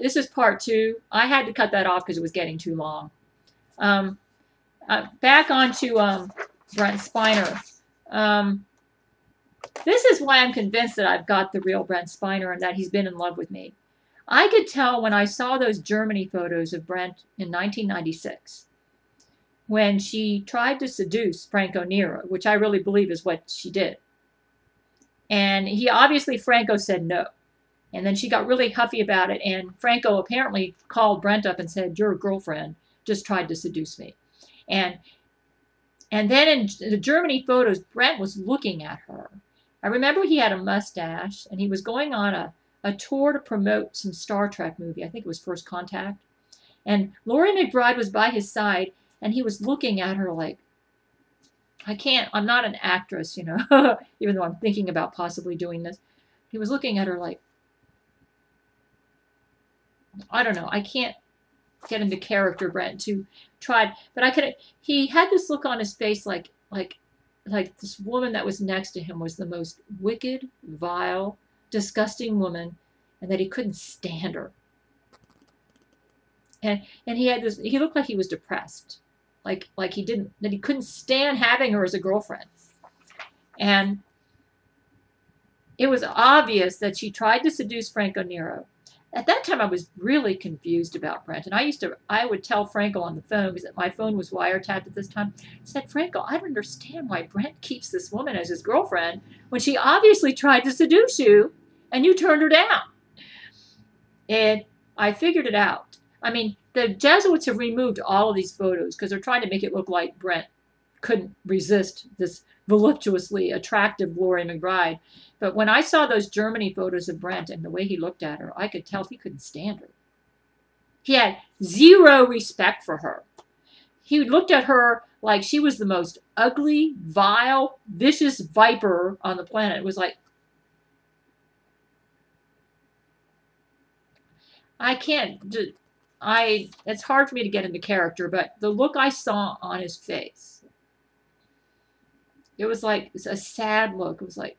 This is part two. I had to cut that off because it was getting too long. Um, Back onto Brent Spiner. Um, this is why I'm convinced that I've got the real Brent Spiner and that he's been in love with me. I could tell when I saw those Germany photos of Brent in 1996 when she tried to seduce Franco Nero, which I really believe is what she did. And Franco said no. And then she got really huffy about it. And Franco apparently called Brent up and said, your girlfriend just tried to seduce me. And then in the Germany photos, Brent was looking at her. I remember he had a mustache and he was going on a tour to promote some Star Trek movie. I think it was First Contact. And Laurie McBride was by his side and he was looking at her like, I'm not an actress, even though I'm thinking about possibly doing this. He was looking at her like, I don't know, I can't get into character, Brent, to try, but he had this look on his face like this woman that was next to him was the most wicked, vile, disgusting woman, and that he couldn't stand her. And he looked like he was depressed, that he couldn't stand having her as a girlfriend. And it was obvious that she tried to seduce Franco Nero. At that time, I was really confused about Brent. And I would tell Franco on the phone, because my phone was wiretapped at this time, I said, Franco, I don't understand why Brent keeps this woman as his girlfriend when she obviously tried to seduce you and you turned her down. And I figured it out. I mean, the Jesuits have removed all of these photos because they're trying to make it look like Brent couldn't resist this voluptuously attractive Laurie McBride. But when I saw those Germany photos of Brent and the way he looked at her, I could tell he couldn't stand her. He had zero respect for her. He looked at her like she was the most ugly, vile, vicious viper on the planet. It was like, it's hard for me to get into character, but the look I saw on his face, it was like a sad look. It was like,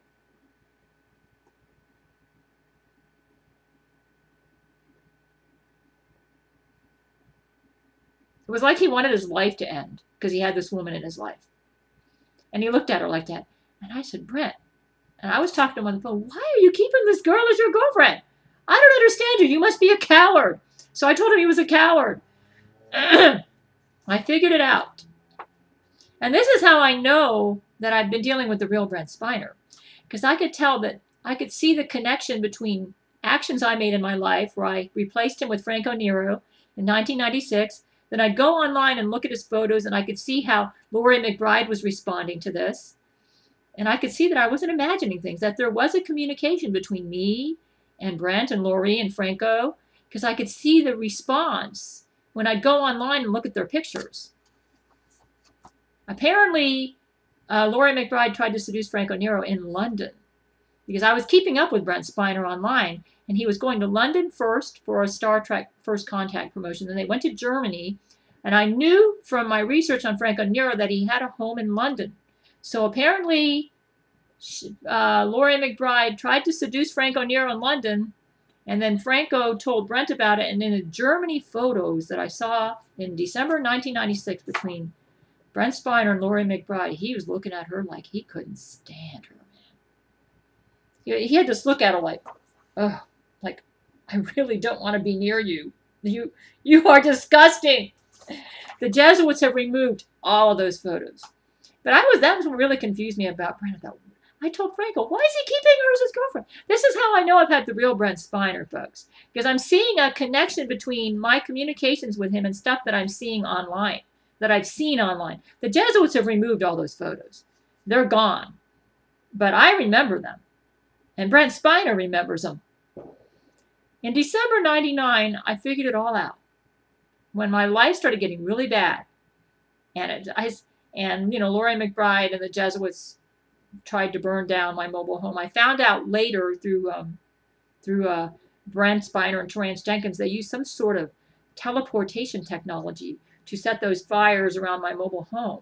he wanted his life to end because he had this woman in his life. And he looked at her like that. And I said, Brent, and I was talking to him on the phone, why are you keeping this girl as your girlfriend? I don't understand you. You must be a coward. So I told him he was a coward. I figured it out. And this is how I know that I've been dealing with the real Brent Spiner. Because I could see the connection between actions I made in my life where I replaced him with Franco Nero in 1996. Then I'd go online and look at his photos and I could see how Laurie McBride was responding to this. And I could see that I wasn't imagining things, that there was a communication between me and Brent and Laurie and Franco, because I could see the response when I'd go online and look at their pictures. Apparently, Laurie McBride tried to seduce Franco Nero in London because I was keeping up with Brent Spiner online, and he was going to London first for a Star Trek First Contact promotion. Then they went to Germany, and I knew from my research on Franco Nero that he had a home in London. So apparently, Laurie McBride tried to seduce Franco Nero in London, and then Franco told Brent about it. And in the Germany photos that I saw in December 1996 between Brent Spiner and Laurie McBride, he was looking at her like he couldn't stand her, man. He had this look at her like, oh, like, I really don't want to be near you. You are disgusting. The Jesuits have removed all of those photos. But that was what really confused me about Brent. I told Franco, why is he keeping her as his girlfriend? This is how I know I've had the real Brent Spiner, folks. Because I'm seeing a connection between my communications with him and stuff that I'm seeing online, that I've seen online. The Jesuits have removed all those photos. They're gone. But I remember them. And Brent Spiner remembers them. In December 99, I figured it all out. When my life started getting really bad, and Laurie McBride and the Jesuits tried to burn down my mobile home. I found out later through Brent Spiner and Terence Jenkins, they used some sort of teleportation technology to set those fires around my mobile home.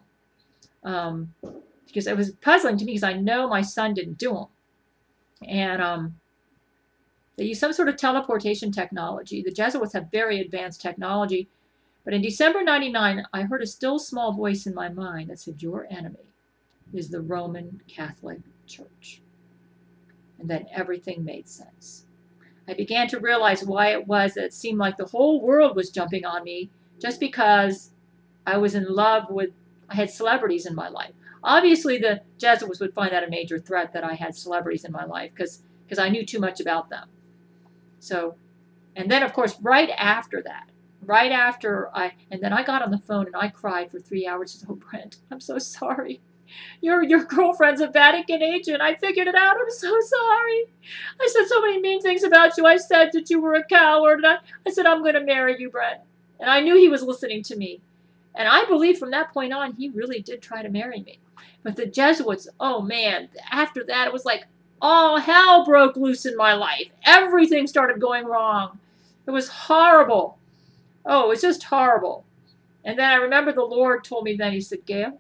Because it was puzzling to me because I know my son didn't do them. And They use some sort of teleportation technology. The Jesuits have very advanced technology. But in December 99, I heard a still small voice in my mind that said, your enemy is the Roman Catholic Church. And then everything made sense. I began to realize why it was that it seemed like the whole world was jumping on me just because I was in love with, I had celebrities in my life. Obviously, the Jesuits would find that a major threat that I had celebrities in my life because I knew too much about them. So, and then, of course, right after that, and then I got on the phone and I cried for 3 hours. I said, oh, Brent, I'm so sorry. Your girlfriend's a Vatican agent. I figured it out. I'm so sorry. I said so many mean things about you. I said that you were a coward. And I said, I'm going to marry you, Brent. And I knew he was listening to me. And I believe from that point on, he really did try to marry me. But the Jesuits, oh man, after that, it was like all hell broke loose in my life. Everything started going wrong. It was horrible. Oh, it's just horrible. And then I remember the Lord told me then, he said, Gail,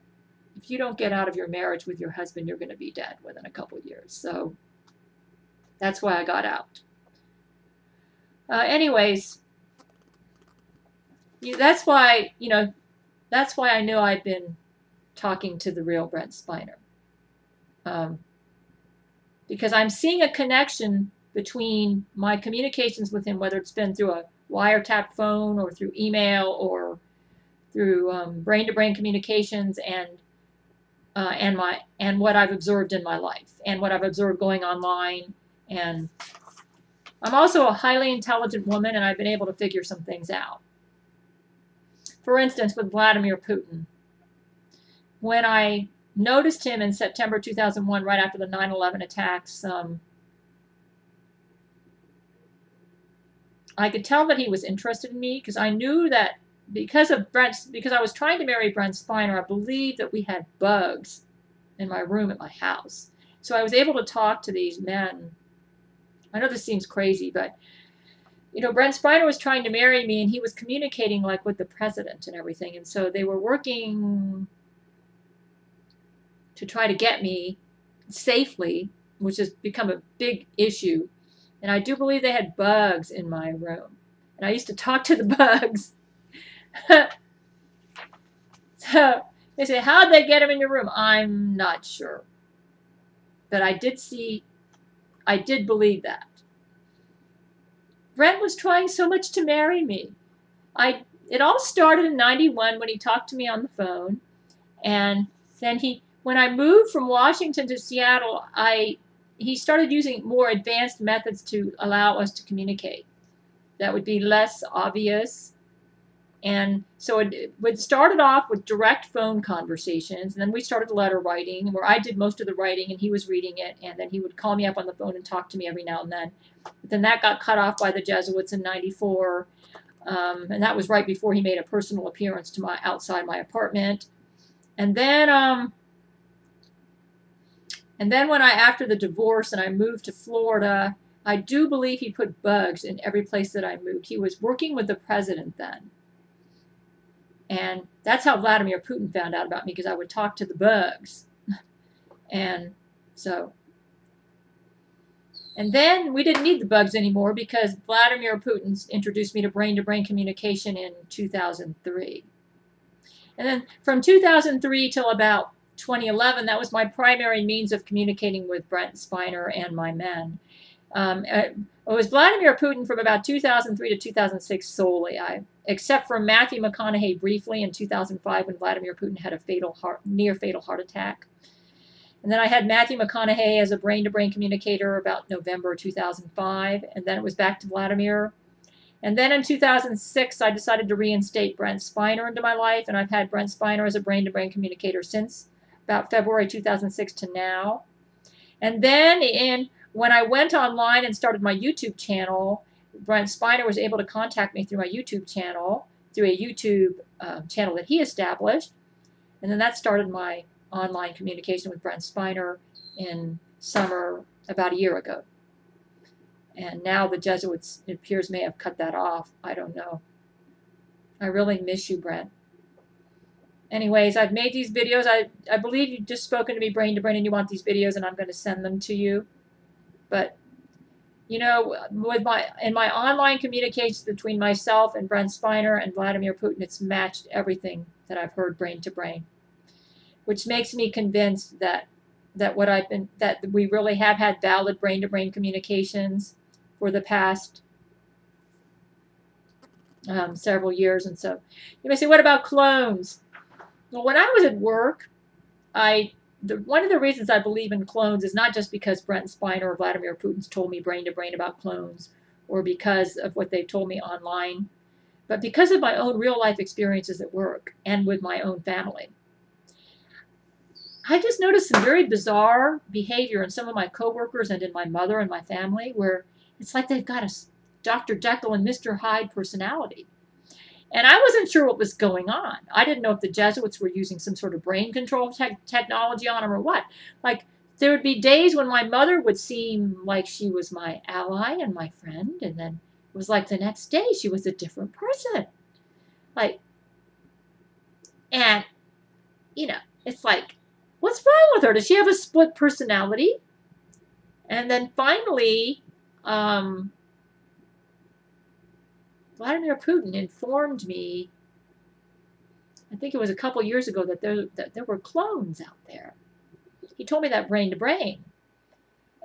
if you don't get out of your marriage with your husband, you're going to be dead within a couple of years. So that's why I got out. Anyways, that's why, that's why I know I've been talking to the real Brent Spiner. Because I'm seeing a connection between my communications with him, whether it's been through a wiretap phone or through email or through brain-to-brain communications and what I've observed in my life and what I've observed going online. And I'm also a highly intelligent woman, and I've been able to figure some things out. For instance, with Vladimir Putin, when I noticed him in September 2001, right after the 9/11 attacks, I could tell that he was interested in me because I knew that because I was trying to marry Brent Spiner, I believed that we had bugs in my room at my house. So I was able to talk to these men. I know this seems crazy, but Brent Spiner was trying to marry me, and he was communicating like with the president and everything. And so they were working to try to get me safely, which has become a big issue. And I do believe they had bugs in my room. And I used to talk to the bugs. So they say, how'd they get him in your room? I'm not sure. But I did believe that. Brent was trying so much to marry me. It all started in 91 when he talked to me on the phone. And then when I moved from Washington to Seattle, he started using more advanced methods to allow us to communicate. That would be less obvious. And so it started off with direct phone conversations, and then we started letter writing, where I did most of the writing and he was reading it, and then he would call me up on the phone and talk to me every now and then. But then that got cut off by the Jesuits in 94, and that was right before he made a personal appearance outside my apartment. And then after the divorce and I moved to Florida, I do believe he put bugs in every place that I moved. He was working with the president then. And that's how Vladimir Putin found out about me, because I would talk to the bugs. And then we didn't need the bugs anymore because Vladimir Putin introduced me to brain-to-brain communication in 2003. And then from 2003 till about 2011, that was my primary means of communicating with Brent Spiner and my men. It was Vladimir Putin from about 2003 to 2006 solely, except for Matthew McConaughey briefly in 2005 when Vladimir Putin had a near-fatal heart attack. And then I had Matthew McConaughey as a brain-to-brain communicator about November 2005, and then it was back to Vladimir. And then in 2006, I decided to reinstate Brent Spiner into my life, and I've had Brent Spiner as a brain-to-brain communicator since about February 2006 to now. And then when I went online and started my YouTube channel, Brent Spiner was able to contact me through my YouTube channel, through a YouTube channel that he established. And then that started my online communication with Brent Spiner in summer about a year ago. And now the Jesuits, it appears, may have cut that off. I don't know. I really miss you, Brent. Anyways, I've made these videos. I believe you've just spoken to me brain to brain and you want these videos, and I'm going to send them to you. But You know, in my online communications between myself and Brent Spiner and Vladimir Putin, it's matched everything that I've heard brain to brain, which makes me convinced that that we really have had valid brain to brain communications for the past several years. And so you may say, what about clones? Well, when I was at work, one of the reasons I believe in clones is not just because Brent Spiner or Vladimir Putin's told me brain to brain about clones, or because of what they've told me online, but because of my own real life experiences at work and with my own family. I just noticed some very bizarre behavior in some of my coworkers and in my mother and my family, where it's like they've got a Dr. Jekyll and Mr. Hyde personality. And I wasn't sure what was going on. I didn't know if the Jesuits were using some sort of brain control technology on them or what. Like, there would be days when my mother would seem like she was my ally and my friend, and then it was like the next day she was a different person. Like, and, you know, it's like, what's wrong with her? Does she have a split personality? And then finally, Vladimir Putin informed me, I think it was a couple years ago, that there were clones out there. He told me that brain to brain.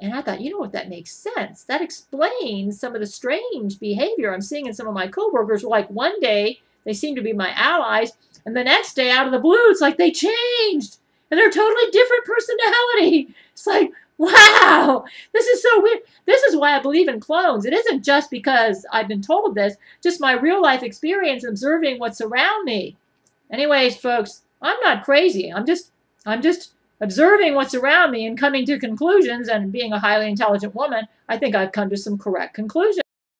And I thought, you know what, that makes sense. That explains some of the strange behavior I'm seeing in some of my coworkers. Like one day, they seem to be my allies, and the next day, out of the blue, it's like they changed. And they're a totally different personality. It's like, wow, this is so weird. This is why I believe in clones. It isn't just because I've been told this, just my real life experience observing what's around me. Anyways, folks, I'm not crazy. I'm just observing what's around me and coming to conclusions, and being a highly intelligent woman, I think I've come to some correct conclusions.